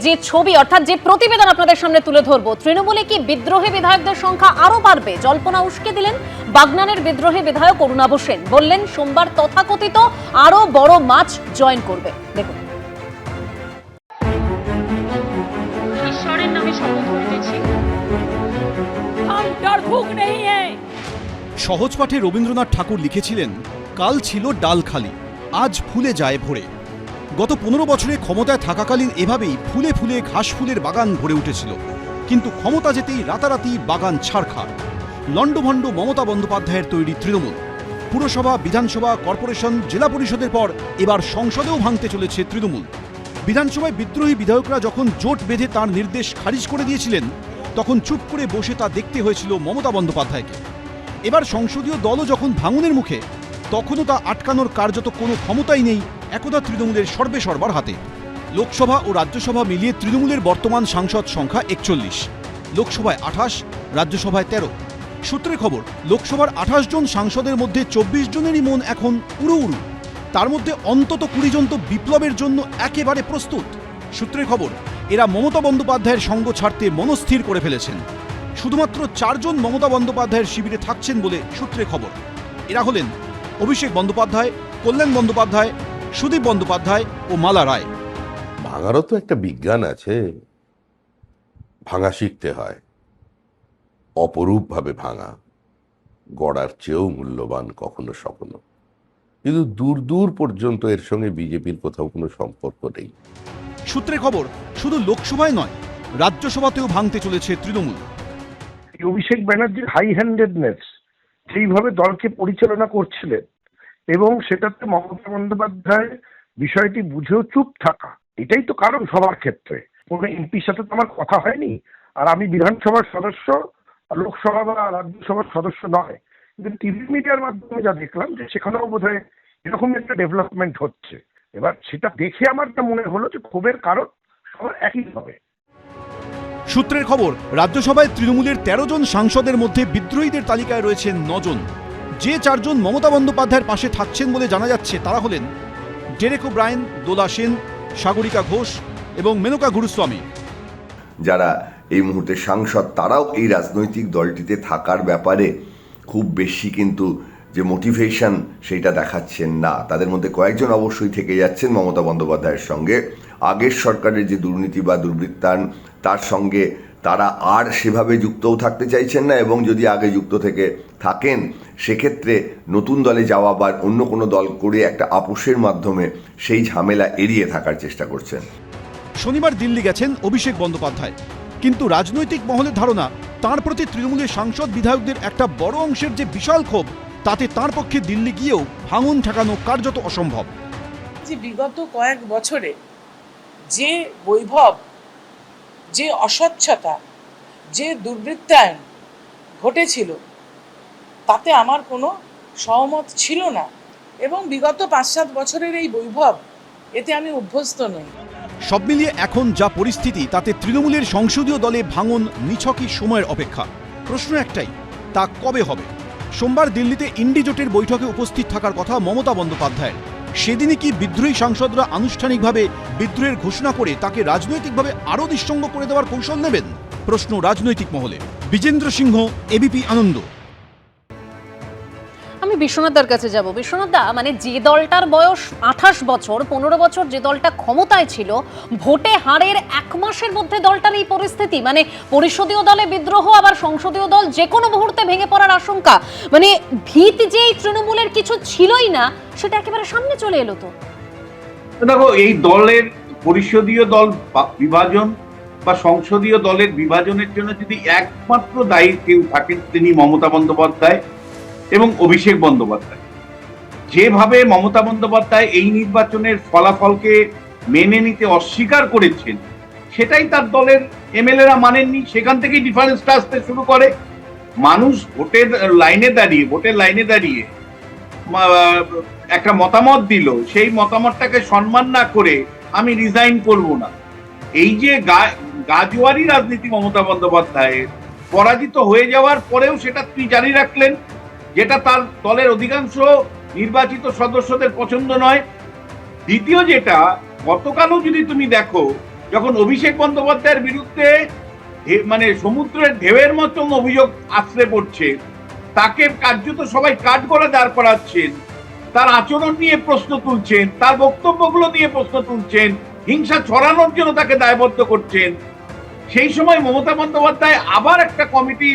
যে ছবি অর্থাৎ যে প্রতিবেদন আপনাদের সামনে তুলে ধরবো, তৃণমূলে কি বিদ্রোহী বিধায়কদের সংখ্যা আরো বাড়বে? জল্পনা উস্কে দিলেন বাগনানের বিদ্রোহী বিধায়ক অরুণাভ সেন। বললেন সোমবার তথাকথিত আরো বড় মাছ জয়েন করবে। দেখুন, ঈশ্বরের নামে শপথ করিতেছি, हम डरपोक नहीं है। সহজ পাঠে রবীন্দ্রনাথ ঠাকুর লিখেছিলেন, কাল ছিল ডালখালি, আজ ফুলে যায় ভরে। গত 15 বছরে ক্ষমতায় থাকাকালীন এভাবেই ফুলে ফুলে ঘাস ফুলের বাগান ভরে উঠেছিল, কিন্তু ক্ষমতা যেতেই রাতারাতি বাগান ছাড়খাড়। লণ্ডভণ্ড মমতা বন্দ্যোপাধ্যায়ের তৈরি তৃণমূল পুরসভা, বিধানসভা, কর্পোরেশন, জেলা পরিষদের পর এবার সংসদেও ভাঙতে চলেছে তৃণমূল। বিধানসভায় বিদ্রোহী বিধায়করা যখন জোট বেঁধে তার নির্দেশ খারিজ করে দিয়েছিলেন, তখন চুপ করে বসে তা দেখতে হয়েছিল মমতা বন্দ্যোপাধ্যায়কে। এবার সংসদীয় দলও যখন ভাঙনের মুখে, তখনও তা আটকানোর কার্যত কোনো ক্ষমতাই নেই একদা তৃণমূলের সর্বেসর্বার হাতে। লোকসভা ও রাজ্যসভা মিলিয়ে তৃণমূলের বর্তমান সাংসদ সংখ্যা 41, লোকসভায় 28, রাজ্যসভায় 13। সূত্রের খবর, লোকসভার 28 জন সাংসদের মধ্যে 24 জনেরই মন এখন উড়ু উড়ু। তার মধ্যে অন্তত 20 জন তো বিপ্লবের জন্য একেবারে প্রস্তুত। সূত্রের খবর, এরা মমতা বন্দ্যোপাধ্যায়ের সঙ্গ ছাড়তে মনস্থির করে ফেলেছেন। শুধুমাত্র 4 জন মমতা বন্দ্যোপাধ্যায়ের শিবিরে থাকছেন বলে সূত্রে খবর। এরা হলেন অভিষেক বন্দ্যোপাধ্যায়, কল্যাণ বন্দ্যোপাধ্যায়, সুদীপ বন্দ্যোপাধ্যায় ও মালা রায়। ভাঙারও তো একটা বিজ্ঞান আছে, ভাঙা শিখতে হয়। অপরূপভাবে ভাঙা, গড়ার চেয়েও মূল্যবান কখনো স্বপ্ন। কিন্তু দূর দূর পর্যন্ত এর সঙ্গে বিজেপির কোথাও কোনো সম্পর্ক নেই। সূত্রে খবর, শুধু লোকসভায় নয়, রাজ্যসভাতেও ভাঙতে চলেছে তৃণমূল। অভিষেক ব্যানার্জির হাই হ্যান্ডেডনেস, সেইভাবে দলকে পরিচালনা করছিলেন এবং সেটাতে মমতা বন্দ্যোপাধ্যায় বিষয়টি বুঝেও চুপ থাকা, এটাই তো কারণ সবার ক্ষেত্রে। কোনো এমপির সাথে তো আমার কথা হয়নি, আর আমি বিধানসভার সদস্য, লোকসভা বা রাজ্যসভার সদস্য নয়, কিন্তু টিভি মিডিয়ার মাধ্যমে যা দেখলাম যে সেখানেও বোধহয় এরকম একটা ডেভেলপমেন্ট হচ্ছে। এবার সেটা দেখে আমার যা মনে হলো যে ক্ষোভের কারণ সবার একই হবে। সূত্রের খবর, রাজ্যসভায় তৃণমূলের 13 জন সাংসদের মধ্যে বিদ্রোহীদের তালিকায় রয়েছেন 9 জন। যে 4 জন মমতা বন্দ্যোপাধ্যায়ের পাশে থাকছেন বলে জানা যাচ্ছে তারা হলেন ডেরেক ওব্রায়েন, দোলা সেন, সাগরিকা ঘোষ এবং মেনকা গুরুস্বামী। যারা এই মুহূর্তে সাংসদ, তারাও এই রাজনৈতিক দলটিতে থাকার ব্যাপারে খুব বেশি কিন্তু যে মোটিভেশন সেইটা দেখাচ্ছেন না। তাদের মধ্যে কয়েকজন অবশ্যই থেকে যাচ্ছেন মমতা বন্দ্যোপাধ্যায়ের সঙ্গে। আগের সরকারের যে দুর্নীতি বা দুর্বৃত্তায়ন, তার সঙ্গে তারা আর সেভাবে যুক্তও থাকতে চাইছেন না, এবং যদি আগে যুক্ত থেকে থাকেন সেক্ষেত্রে নতুন দলে যাওয়া বা অন্য কোনো দল করে একটা আপোষের মাধ্যমে সেই ঝামেলা এড়িয়ে থাকার চেষ্টা করছেন। শনিবার দিল্লি গেছেন অভিষেক বন্দ্যোপাধ্যায়, কিন্তু রাজনৈতিক মহলের ধারণা তাঁর প্রতি তৃণমূলের সাংসদ বিধায়কদের একটা বড় অংশের যে বিশাল ক্ষোভ, তাতে তাঁর পক্ষে দিল্লি গিয়েও ভাঙন ঠেকানো কার্যত অসম্ভব। যে বিগত কয়েক বছরে যে বৈভব, যে অস্বচ্ছতা, যে দুর্বৃত্তায়ন ঘটেছিল, তাতে আমার কোনো সহমত ছিল না, এবং বিগত 5-7 বছরের এই বৈভব, এতে আমি অভ্যস্ত নই। সব মিলিয়ে এখন যা পরিস্থিতি, তাতে তৃণমূলের সংসদীয় দলে ভাঙন নিছকই সময়ের অপেক্ষা। প্রশ্ন একটাই, তা কবে হবে? সোমবার দিল্লিতে ইন্ডি জোটের বৈঠকে উপস্থিত থাকার কথা মমতা বন্দ্যোপাধ্যায়ের। সেদিনই কি বিদ্রোহী সাংসদরা আনুষ্ঠানিকভাবে বিদ্রোহের ঘোষণা করে তাকে রাজনৈতিকভাবে আরও নিঃসঙ্গ করে দেওয়ার কৌশল নেবেন? প্রশ্ন রাজনৈতিক মহলে। বিজেন্দ্র সিংহ, এবিপি আনন্দ। আমি বিশ্বনাথদার কাছে যাব। বিশ্বনাথদা, মানে যে দলটার বয়স 28 বছর, 15 বছর যে দলটা ক্ষমতায় ছিল, ভোটে হারের 1 মাসের মধ্যে দলটার এই পরিস্থিতি, মানে পরিষদীয় দলে বিদ্রোহ, আবার সংসদীয় দল যে কোনো মুহূর্তে ভেঙে পড়ার আশঙ্কা, মানে ভীত যে এই তৃণমূলের কিছু ছিলই না, সেটা একেবারে সামনে চলে এলো। তো দেখো, এই দলের পরিষদীয় দল বিভাজন বা সংসদীয় দলের বিভাজনের জন্য যদি একমাত্র দায়ী কেউ থাকেন, তিনি মমতা বন্দ্যোপাধ্যায় এবং অভিষেক বন্দ্যোপাধ্যায়। যেভাবে মমতা বন্দ্যোপাধ্যায় এই নির্বাচনের ফলাফলকে মেনে নিতে অস্বীকার করেছেন, সেটাই তার দলের এমএলএরা মানেননি। সেখান থেকেই ডিফারেন্সটা আসতে শুরু করে। মানুষ ভোটের লাইনে দাঁড়িয়ে একটা মতামত দিল, সেই মতামতটাকে সম্মান না করে আমি রিজাইন করব না, এই যে গাজওয়ারি রাজনীতি মমতা বন্দ্যোপাধ্যায়ের, পরাজিত হয়ে যাওয়ার পরেও সেটা তিনি জারি রাখলেন, যেটা তার দলের অধিকাংশ নির্বাচিত সদস্যদের পছন্দ নয়। দ্বিতীয় যেটা, গতকালও যদি তুমি দেখো যখন অভিষেক বন্দ্যোপাধ্যায়ের বিরুদ্ধে মানে সমুদ্রের ঢেউয়ের মতন অভিযোগ আছড়ে পড়ছে, তাকে কার্যত সবাই কাঠগড়ায় দাঁড় করাচ্ছেন, তার আচরণ নিয়ে প্রশ্ন তুলছেন, তার বক্তব্যগুলো নিয়ে প্রশ্ন তুলছেন, হিংসা ছড়ানোর জন্য তাকে দায়বদ্ধ করছেন, সেই সময় মমতা বন্দ্যোপাধ্যায় আবার একটা কমিটি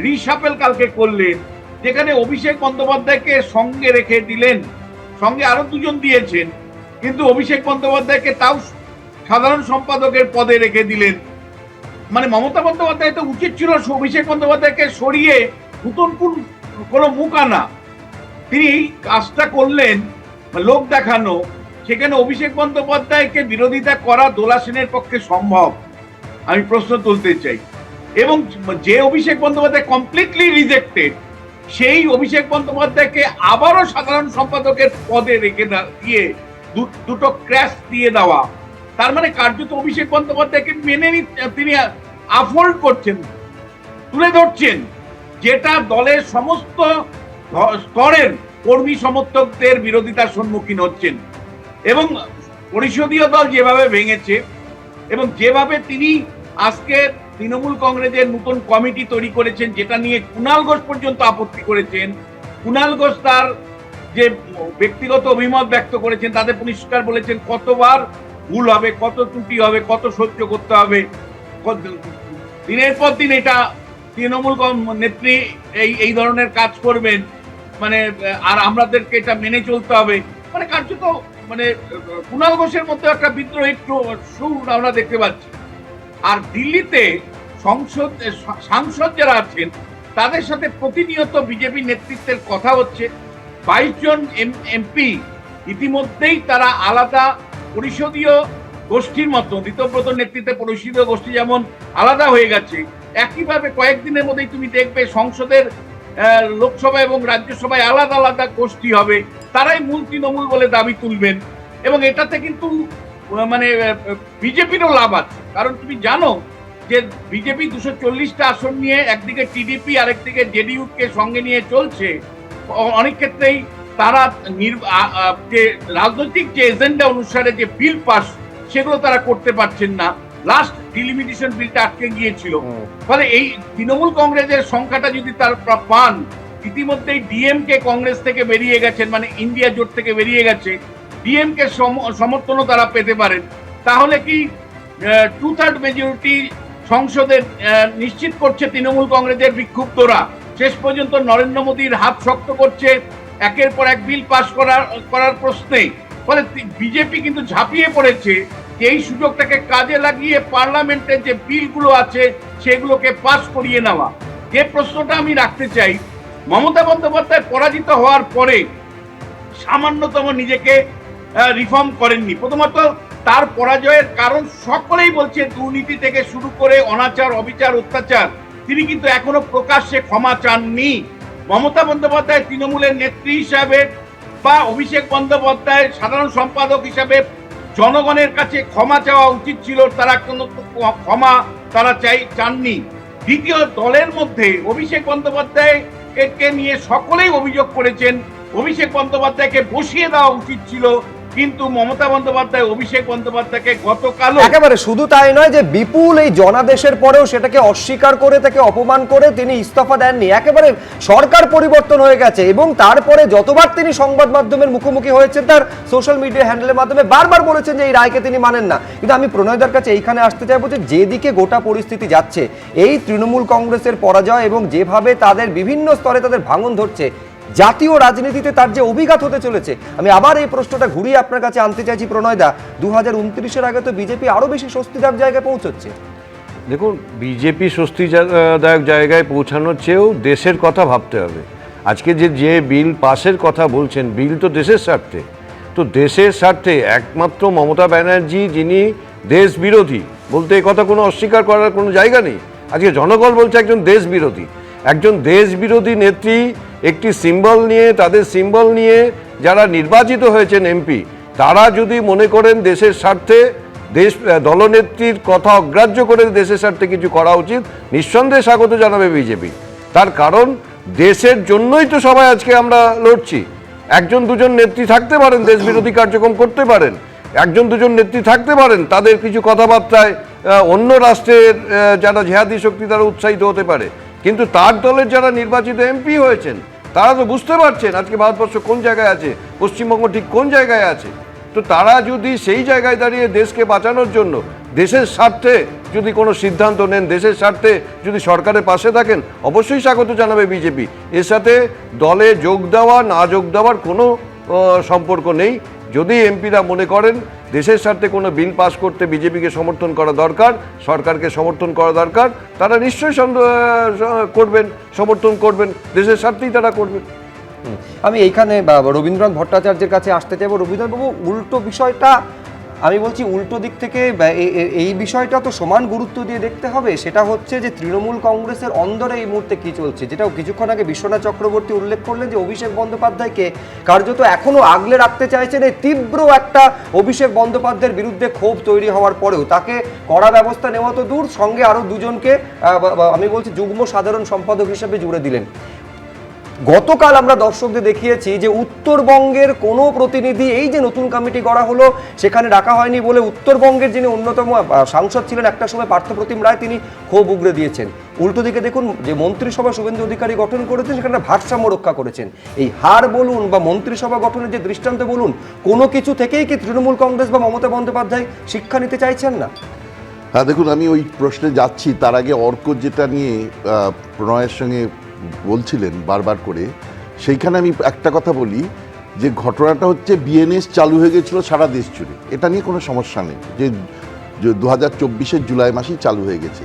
রিশাফেল কালকে করলেন, যেখানে অভিষেক বন্দ্যোপাধ্যায়কে সঙ্গে রেখে দিলেন, সঙ্গে আরো দুজন দিয়েছেন, কিন্তু অভিষেক বন্দ্যোপাধ্যায়কে তাও সাধারণ সম্পাদকের পদে রেখে দিলেন। মানে মমতা বন্দ্যোপাধ্যায় তো উচিত ছিল অভিষেক বন্দ্যোপাধ্যায়কে সরিয়ে নতুন কোনো মুখ আনা। তিনি এই কাজটা করলেন লোক দেখানো, সেখানে অভিষেক বন্দ্যোপাধ্যায়কে বিরোধিতা করা দোলা সেনের পক্ষে সম্ভব? আমি প্রশ্ন তুলতে চাই। এবং যে অভিষেক বন্দ্যোপাধ্যায় কমপ্লিটলি রিজেক্টেড, সেই অভিষেক বন্দ্যোপাধ্যায়কে আবারও সাধারণ সম্পাদকের পদে রেখে দিয়ে দুটো ক্র্যাশ দিয়ে দেওয়া, তার মানে কার্যত অভিষেক বন্দ্যোপাধ্যায়কে মেনে তিনি আফোল্ড করছেন, তুলে ধরছেন, যেটা দলের সমস্ত স্তরের কর্মী সমর্থকদের বিরোধিতার সম্মুখীন হচ্ছেন। এবং পরিষদীয় দল যেভাবে ভেঙেছে এবং যেভাবে তিনি আজকে তৃণমূল কংগ্রেসের নতুন কমিটি তৈরি করেছেন, যেটা নিয়ে কুণাল ঘোষ পর্যন্ত আপত্তি করেছেন, কুণাল ঘোষ তার যে ব্যক্তিগত অভিমত ব্যক্ত করেছেন তাদের পরিষ্কার বলেছেন কতবার ভুল হবে, কত ত্রুটি হবে, কত সহ্য করতে হবে, দিনের পর দিন এটা তৃণমূল নেত্রী এই ধরনের কাজ করবেন, মানে আর আমাদেরকে এটা মেনে চলতে হবে। মানে কার্যত মানে কুণাল ঘোষের মধ্যে একটা বিদ্রোহী সুর আমরা দেখতে পাচ্ছি। আর দিল্লিতে সাংসদ যারা আছেন তাদের সাথে প্রতিনিয়ত বিজেপি নেতৃত্বের কথা হচ্ছে। 22 জন এমপি ইতিমধ্যেই তারা আলাদা পরিষদীয় গোষ্ঠীর মতো, ঋতব্রত নেতৃত্বে পরিষদীয় গোষ্ঠী যেমন আলাদা হয়ে গেছে, একইভাবে কয়েকদিনের মধ্যেই তুমি দেখবে সংসদের লোকসভা এবং রাজ্যসভায় আলাদা আলাদা গোষ্ঠী হবে, তারাই মূল তৃণমূল বলে দাবি তুলবেন। এবং এটাতে কিন্তু মানে বিজেপিরও লাভ আছে, কারণ তুমি জানো যে বিজেপি 240টা আসন নিয়ে একদিকে টিডিপি আরেকদিকে জেডিইউ কে সঙ্গে নিয়ে চলছে। অনেক ক্ষেত্রেই তারা যে রাজনৈতিক যে এজেন্ডা অনুসারে যে বিল পাস সেগুলো তারা করতে পারছেন না। লাস্ট ডিলিমিটেশন বিলটা আটকে গিয়েছিল। ফলে এই তৃণমূল কংগ্রেসের সংখ্যাটা যদি তার পান, ইতিমধ্যেই ডিএমকে কংগ্রেস থেকে বেরিয়ে গেছেন, মানে ইন্ডিয়া জোট থেকে বেরিয়ে গেছে, ডিএমকে সমর্থনও তারা পেতে পারেন, তাহলে কি 2/3 মেজরিটি সংসদে নিশ্চিত করছে তৃণমূল কংগ্রেসের বিক্ষুব্ধরা। শেষ পর্যন্ত নরেন্দ্র মোদীর হাত শক্ত করছে একের পর এক বিল পাস করার প্রশ্নে। ফলে বিজেপি কিন্তু ঝাঁপিয়ে পড়েছে এই সুযোগটাকে কাজে লাগিয়ে পার্লামেন্টের যে বিলগুলো আছে সেগুলোকে পাস করিয়ে নেওয়া। যে প্রশ্নটা আমি রাখতে চাই, মমতা বন্দ্যোপাধ্যায় পরাজিত হওয়ার পরে সামান্যতম নিজেকে রিফর্ম করেননি। প্রথমত তার পরাজয়ের কারণ সকলেই বলছে দুর্নীতি থেকে শুরু করে অনাচার, অবিচার, অত্যাচার, তিনি কিন্তু এখনো প্রকাশ্যে ক্ষমা চাননি। মমতা বন্দ্যোপাধ্যায় তৃণমূলের নেত্রী হিসাবে বা অভিষেক বন্দ্যোপাধ্যায় সাধারণ সম্পাদক হিসাবে জনগণের কাছে ক্ষমা চাওয়া উচিত ছিল, তারা কোনো ক্ষমা তারা চাননি। দ্বিতীয়, দলের মধ্যে অভিষেক বন্দ্যোপাধ্যায়কে নিয়ে সকলেই অভিযোগ করেছেন অভিষেক বন্দ্যোপাধ্যায়কে বসিয়ে দেওয়া উচিত ছিল, কিন্তু মমতা বন্দ্যোপাধ্যায় অভিষেক বন্দ্যোপাধ্যায়কে গতকাল একেবারে শুধু তাই নয় যে বিপুল এই জনাদেশের পরেও সেটাকে অস্বীকার করে তাকে অপমান করে তিনি ইস্তফা দেননি, একেবারে সরকার পরিবর্তন হয়ে গেছে। এবং তারপরে যতবার তিনি সংবাদ মাধ্যমের মুখোমুখি হয়েছেন তার সোশ্যাল মিডিয়া হ্যান্ডেলের মাধ্যমে বারবার বলেছেন যে এই রায়কে তিনি মানেন না। কিন্তু আমি প্রণয়দার কাছে এইখানে আসতে চাইবো যে যেদিকে গোটা পরিস্থিতি যাচ্ছে, এই তৃণমূল কংগ্রেসের পরাজয় এবং যেভাবে তাদের বিভিন্ন স্তরে তাদের ভাঙন ধরছে, জাতীয় রাজনীতিতে তার যে অভিঘাত হতে চলেছে, আমি আবার এই প্রশ্নটা ঘুরিয়ে আপনার কাছে আনতে চাইছি প্রণয়দা। 2029-এর আগে তো বিজেপি আরো বেশি স্বস্তিদায়ক জায়গায় পৌঁছচ্ছে। দেখুন, বিজেপি স্বস্তিদায়ক জায়গায় পৌঁছানোর চেয়েও দেশের কথা ভাবতে হবে। আজকে যে বিল পাসের কথা বলছেন, বিল তো দেশের স্বার্থে। তো দেশের স্বার্থে একমাত্র মমতা ব্যানার্জি, যিনি দেশ বিরোধী, বলতে এই কথা কোনো অস্বীকার করার কোনো জায়গা নেই। আজকে জনগণ বলছে একজন দেশ বিরোধী নেত্রী একটি সিম্বল নিয়ে, তাদের সিম্বল নিয়ে যারা নির্বাচিত হয়েছেন এমপি, তারা যদি মনে করেন দেশের স্বার্থে, দলনেত্রীর কথা অগ্রাহ্য করে দেশের স্বার্থে কিছু করা উচিত, নিঃসন্দেহে স্বাগত জানাবে বিজেপি। তার কারণ দেশের জন্যই তো সবাই আজকে আমরা লড়ছি। একজন দুজন নেত্রী থাকতে পারেন, দেশ বিরোধী কার্যক্রম করতে পারেন, একজন দুজন নেত্রী থাকতে পারেন, তাদের কিছু কথাবার্তায় অন্য রাষ্ট্রের যারা জেহাদি শক্তি তারা উৎসাহিত হতে পারে, কিন্তু তার দলের যারা নির্বাচিত এমপি হয়েছেন তারা তো বুঝতে পারছেন আজকে ভারতবর্ষ কোন জায়গায় আছে, পশ্চিমবঙ্গ ঠিক কোন জায়গায় আছে। তো তারা যদি সেই জায়গায় দাঁড়িয়ে দেশকে বাঁচানোর জন্য দেশের স্বার্থে যদি কোনো সিদ্ধান্ত নেন, দেশের স্বার্থে যদি সরকারের পাশে থাকেন, অবশ্যই স্বাগত জানাবে বিজেপি। এর সাথে দলে যোগ দেওয়া না যোগ দেওয়ার কোনো সম্পর্ক নেই। যদি এমপিরা মনে করেন দেশের স্বার্থে কোনো বিল পাস করতে বিজেপিকে সমর্থন করা দরকার, সরকারকে সমর্থন করা দরকার, তারা নিশ্চয়ই করবেন, সমর্থন করবেন, দেশের স্বার্থেই তারা করবেন। আমি এইখানে রবীন্দ্রনাথ ভট্টাচার্যের কাছে আসতে চাইবো। রবীন্দ্রনাথবাবু, উল্টো বিষয়টা আমি বলছি, উল্টো দিক থেকে এই বিষয়টা তো সমান গুরুত্ব দিয়ে দেখতে হবে। সেটা হচ্ছে যে তৃণমূল কংগ্রেসের অন্দরে এই মুহূর্তে কি চলছে, যেটাও কিছুক্ষণ আগে বিশ্বনাথ চক্রবর্তী উল্লেখ করলেন যে অভিষেক বন্দ্যোপাধ্যায়কে কার্যত এখনো আগলে রাখতে চাইছেন। এই তীব্র একটা অভিষেক বন্দ্যোপাধ্যায়ের বিরুদ্ধে ক্ষোভ তৈরি হওয়ার পরেও তাকে কড়া ব্যবস্থা নেওয়া তো দূর, সঙ্গে আরো দুজনকে আমি বলছি যুগ্ম সাধারণ সম্পাদক হিসেবে জুড়ে দিলেন। গতকাল আমরা দর্শকদের দেখিয়েছি যে উত্তরবঙ্গের কোনো প্রতিনিধি, এই যে নতুন কমিটি গড়া হলো সেখানে ডাকা হয়নি বলে উত্তরবঙ্গের যিনি অন্যতম সাংসদ ছিলেন একটা সময় পার্থপ্রতিম রায়, তিনি ক্ষোভ উগরে দিয়েছেন। উল্টো দিকে দেখুন যে মন্ত্রিসভা শুভেন্দু অধিকারী গঠন করেছেন, সেখানে ভারসাম্য রক্ষা করেছেন। এই হার বলুন বা মন্ত্রিসভা গঠনের যে দৃষ্টান্ত বলুন, কোনো কিছু থেকেই কি তৃণমূল কংগ্রেস বা মমতা বন্দ্যোপাধ্যায় শিক্ষা নিতে চাইছেন না? হ্যাঁ, দেখুন, আমি ওই প্রশ্নে যাচ্ছি তার আগে অর্ক যেটা নিয়ে প্রণয়ের সঙ্গে বলছিলেন বারবার করে, সেইখানে আমি একটা কথা বলি যে ঘটনাটা হচ্ছে বিএনএস চালু হয়ে গেছিল সারা দেশ জুড়ে, এটা নিয়ে কোনো সমস্যা নেই, যে 2024 জুলাই মাসেই চালু হয়ে গেছে।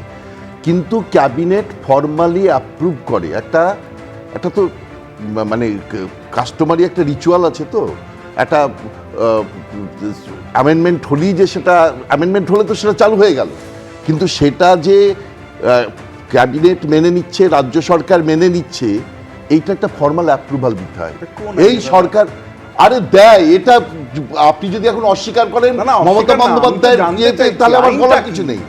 কিন্তু ক্যাবিনেট ফর্মালি অ্যাপ্রুভ করে, একটা তো মানে কাস্টমারি একটা রিচুয়াল আছে, তো একটা অ্যামেন্ডমেন্ট হলেই যে সেটা অ্যামেন্ডমেন্ট হলে তো সেটা চালু হয়ে গেল, কিন্তু সেটা যে ক্যাবিনেট মেনে নিচ্ছে, রাজ্য সরকার মেনে নিচ্ছে, এইটা একটা ফর্মাল অ্যাপ্রুভাল দিতে হয়। এই সরকার আরে দেয়, এটা আপনি যদি এখন অস্বীকার করেন মমতা বন্দ্যোপাধ্যায় তাহলে আমার বলার কিছু নেই।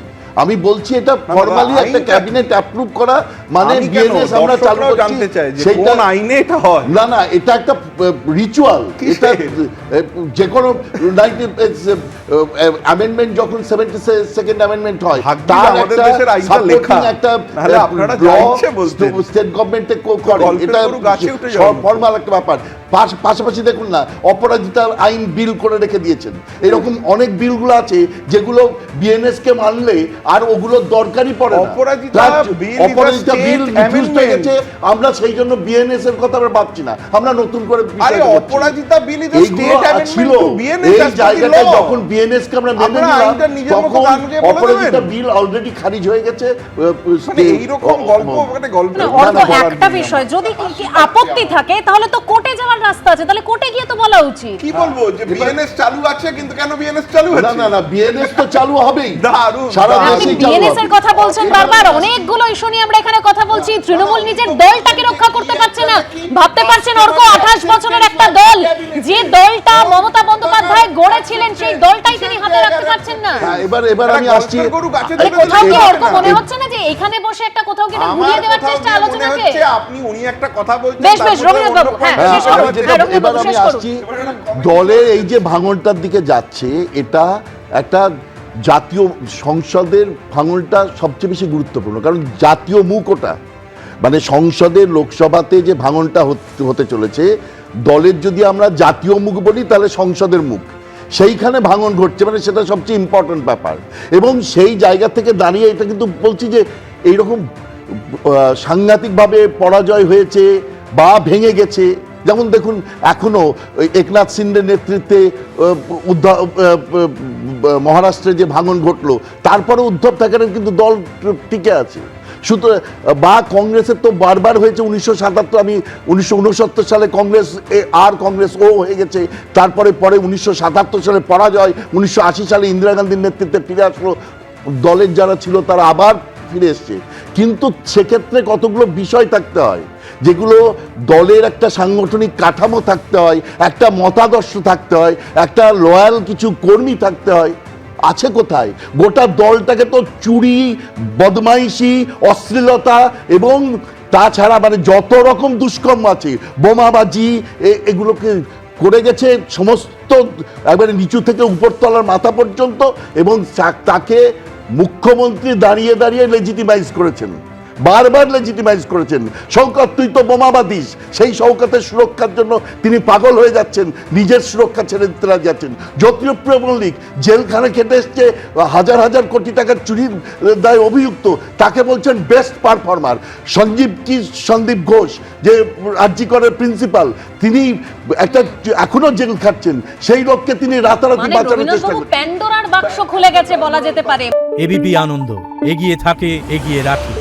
আমি বলছি এটা ফর্মালি একটা ক্যাবিনেট অ্যাপ্রুভ করা, মানে বিএনএস আমরা চালু করছি, সেটা আইনে এটা হয় না, না এটা একটা রিচুয়াল। এটা যে কোনো অ্যামেন্ডমেন্ট যখন 72nd অ্যামেন্ডমেন্ট হয়, তার একটা সাপোর্টিং একটা স্টেট গভর্নমেন্টে করে, এটা ফর্মাল একটা ব্যাপার। পাশাপাশি দেখুন না, অপরাজিতা আইন বিল করে রেখে দিয়েছেন। এরকম অনেক বিলগুলো আছে যেগুলো বিএনএস কে মানলে আর ওগুলোর দরকারই পড়ে না। অপরাজিতা বিল রিফিউজ হয়ে গেছে, আমরা সেই জন্য বিএনএস এর কথা আমরা ভাবছি না, আমরা নতুন করে অপরাজিতা বিল ছিল এই জায়গাটায় যখন বিএনএস কে আমরা মেনে নিলাম, তখন অপরাজিতা বিল অলরেডি খারিজ হয়ে গেছে। এইরকম গল্প একটা বিষয়, যদি আপত্তি থাকে তাহলে তো কোর্টে যাওয়ার রাস্তা আছে, তাহলে কোর্টে গিয়ে তো বলা উচিত। কি বলবো যে বিএনএস চালু আছে, কিন্তু কেন বিএনএস চালু হচ্ছে? না, বিএনএস তো চালু হবেই, সারা আপনি বিএনএস এর কথা বলছেন বারবার, অনেকগুলো ইস্যু নিয়ে আমরা এখানে কথা বলছি। তৃণমূল নিজের দলটাকে রক্ষা করতে পারছে না। ভাবতে পারছেন অর্ক, 28 বছরের একটা দল, যে দলটা মমতা বন্দ্যোপাধ্যায় গড়েছিলেন, সেই দলটাই তিনি হাতে রাখতে পারছেন না। এবার আমি আসছি, কোথাও কি অর্ক মনে হচ্ছে না যে এখানে বসে একটা কোথাও কি ঘুরিয়ে দেওয়ার চেষ্টা আলোচনাকে? উনি একটা কথা বলছেন, বেশ রবীন্দ্রনাথ বাবু, হ্যাঁ শেষ করুন। এবার আমি আসছি, দলের এই যে ভাঙনটার দিকে যাচ্ছে, এটা একটা জাতীয় সংসদের ভাঙনটা সবচেয়ে বেশি গুরুত্বপূর্ণ, কারণ জাতীয় মুখ ওটা, মানে সংসদের লোকসভাতে যে ভাঙনটা হতে চলেছে, দলের যদি আমরা জাতীয় মুখ বলি তাহলে সংসদের মুখ, সেইখানে ভাঙন ঘটছে, মানে সেটা সবচেয়ে ইম্পর্টেন্ট ব্যাপার। এবং সেই জায়গা থেকে দাঁড়িয়ে এটা কিন্তু বলছি যে এইরকম সাংঘাতিকভাবে পরাজয় হয়েছে বা ভেঙে গেছে, যেমন দেখুন এখনো একনাথ শিন্ডের নেতৃত্বে মহারাষ্ট্রে যে ভাঙন ঘটলো, তারপরে উদ্ধব ঠাকরের কিন্তু দল টিকে আছে। সুতরাং বা কংগ্রেসের তো বারবার হয়েছে, 1977 আমি 1969 সালে কংগ্রেস কংগ্রেস হয়ে গেছে, তারপরে 1977 সালে পরাজয়, 1980 সালে ইন্দিরা গান্ধীর নেতৃত্বে ফিরে আসলো, দলের যারা ছিল তারা আবার ফিরে এসছে। কিন্তু সেক্ষেত্রে কতগুলো বিষয় থাকতে হয়, যেগুলো দলের একটা সাংগঠনিক কাঠামো থাকতে হয়, একটা মতাদর্শ থাকতে হয়, একটা লয়াল কিছু কর্মী থাকতে হয়। আছে কোথায়? গোটা দলটাকে তো চুরি, বদমাইশি, অশ্লীলতা এবং তাছাড়া মানে যত রকম দুষ্কর্ম আছে, বোমাবাজি, এগুলোকে করে গেছে সমস্ত একবারে নিচু থেকে উপরতলার মাথা পর্যন্ত, এবং তাকে মুখ্যমন্ত্রী দাঁড়িয়ে দাঁড়িয়ে লেজিটিমাইজ করেছেন, বারবার লেজিটিমাইজ করেছেন। শওকত, তুই তো বোমাবাদিস। সেই শওকতের সুরক্ষার জন্য তিনি পাগল হয়ে যাচ্ছেন, নিজের সুরক্ষা ছেড়ে দিতে যাচ্ছেন। জ্যোতিপ্রিয় মল্লিক জেলখানা খেটে এসছে, হাজার হাজার কোটি টাকার চুরির দায় অভিযুক্ত, তাকে বলছেন বেস্ট পারফর্মার। সন্দীপ ঘোষ, যে আরজি করের প্রিন্সিপাল, তিনি একটা এখনো জেল খাটছেন, সেই লোককে তিনি রাতারাতি মানে বাঁচানোর চেষ্টা রবীন্দ্রবাবু করছেন। প্যান্ডোরার বাক্স খুলে গেছে বলা যেতে পারে। এবিপি আনন্দ, এগিয়ে থাকে, এগিয়ে রাখে।